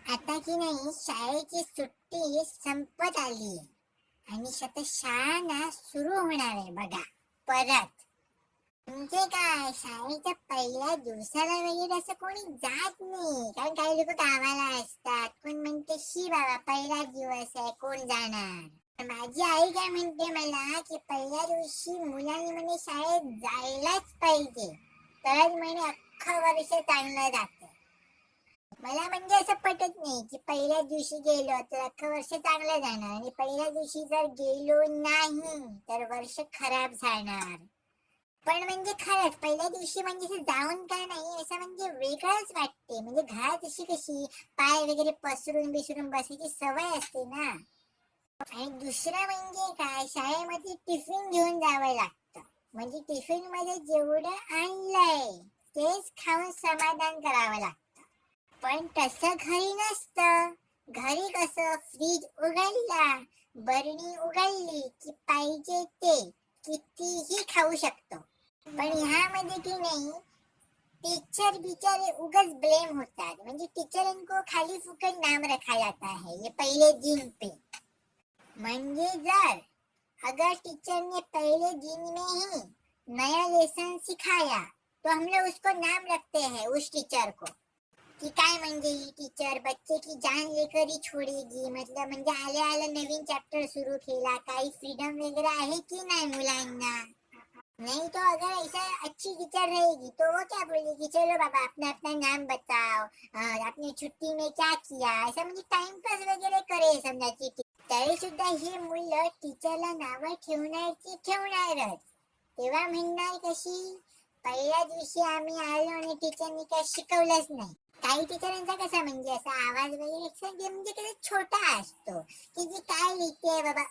आता की नाही शाळेची सुट्टी संपत आली आणि आता शाळा ना सुरू होणार आहे बघा परत. म्हणजे काय शाळेच्या पहिल्या दिवसाला वगैरे असं कोणी जात नाही, कारण काही लोक गावाला असतात. कोण म्हणते शी बाबा पहिला दिवस आहे कोण जाणार. माझी आई काय म्हणते मला की पहिल्या दिवशी मुलांनी म्हणे शाळेत जायलाच पाहिजे, तरच म्हणे अख्खं वर्ष चांगलं जातं. मला म्हणजे असं पटत नाही की पहिल्या दिवशी गेलो तर अख्खं वर्ष चांगलं जाणार आणि पहिल्या दिवशी जर गेलो नाही तर वर्ष खराब जाणार. पण म्हणजे खरंच पहिल्या दिवशी म्हणजे जाऊन काय नाही असं म्हणजे वेगळंच वाटते. म्हणजे घरात अशी कशी पाय वगैरे पसरून बिसरून बसायची सवय असते ना. आणि दुसरं म्हणजे काय, शाळेमध्ये टिफिन घेऊन जावं लागतं. म्हणजे टिफिन मध्ये जेवढं आणलंय तेच खाऊन समाधान करावं लागतं. पण तसं घरी नसतं. घरी कसं फ्रीज उघडला, बरणी उघडली की पाहिजे ते कितीही खाऊ शकतो. पण ह्यामध्ये की नाही टीचर बिचारे उगच ब्लेम होतात. म्हणजे टीचर इनको खाली फुकट नाम रखा जाता है ये पहले दिन पे. म्हणजे जर अगर टीचर ने पहले दिन में ही नया लेसन सिखाया तो हम लोग उसको नाम रखते हैं उस टीचर को की काय म्हणजे ही टीचर बच्चे की जान लेकर ही छोडेगी. मतलब म्हणजे आले आले नवीन चॅप्टर सुरू केला, काही फ्रीडम वगैरे आहे की नाही मुलांना. नहीं तो अगर ऐसा अच्छी टीचर रहेगी तो वो क्या बोलेगी, चलो बाबा अपना अपना नाम बताओ, आपने छुट्टी में क्या किया, ऐसा म्हणजे टाइम पास वगैरे करे समजा की. तरी सुद्धा ही मुलं टीचरला नावं ठेवणारची ठेवणारच. तेव्हा म्हणणार कशी, पहिल्या दिवशी आम्ही आलो आणि टीचरनी काय शिकवलंच नाही. काही टीचरांचा कसा म्हणजे असा आवाज वगैरे म्हणजे कधी छोटा असतो की जी काय लिहिते बाबा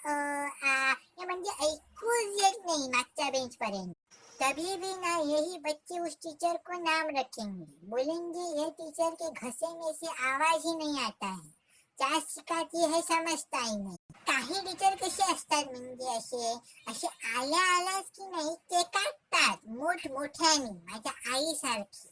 हे म्हणजे ऐकूच येत नहीं मागच्या बेंच पर्यंत. तभी भी ना यही बच्चे उस टीचर को नाम रखेंगे, बोलेंगे ये टीचर के घसे में से आवाज ही नहीं आता है, क्या सिखाती है समजता ही नहीं. काही टीचर कसे असतात म्हणजे असे असे आल्या आल्याच की नाही ते काढतात मोठमोठ्याने माझ्या आईसारखी.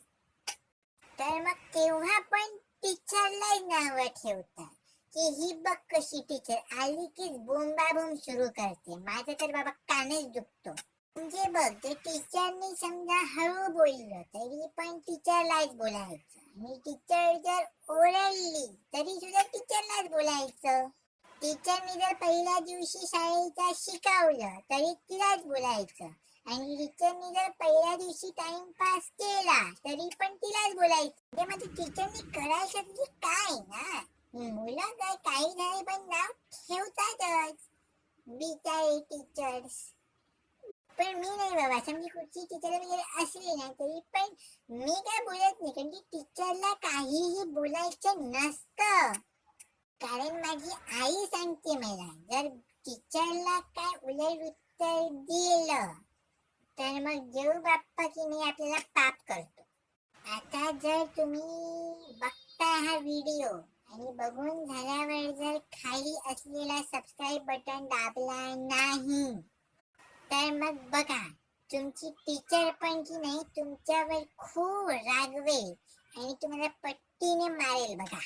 तर मग तेव्हा पण टीचरला नाव ठेवतात की ही बघ कशी टीचर आली की बोंबाबोंब सुरू करते. माझं तर बाबा कानच दुखतो. म्हणजे बघ ते टीचरनी समजा हळू बोललं तरी पण टीचरलाच बोलायचं, आणि टीचर जर ओरडली तरी सुद्धा टीचरलाच बोलायचं. टीचरनी जर पहिल्या दिवशी शाळेच्या शिकवलं तरी तिलाच बोलायचं, आणि टीचरनी जर पहिल्या दिवशी टाइमपास केला तरी पण तिलाच बोलायचं. ते म्हणजे टीचरनी करायचं म्हणजे काय ना, मुलं काय काही नाही पण नाव ठेवतातच बिचारे टीचर्स. पण मी नाही बाबा, समजी कुठची टीचर वगैरे असली ना तरी पण मी काय बोलत नाही, कारण की टीचरला काहीही बोलायचं नसतं. कारण माझी आई सांगते मला, जर टीचरला काय उलट उत्तर दिलं तर मग देव बाप्पा की नाही आपल्याला पाप करतो. आता जर तुम्ही बघता हा व्हिडिओ आणि बघून झाल्यावर जर खाली असलेला सबस्क्राईब बटन दाबला नाही तर मग बघा तुमची टीचर पण की नाही तुमच्यावर खूप रागवेल आणि तुम्हाला पट्टीने मारेल बघा.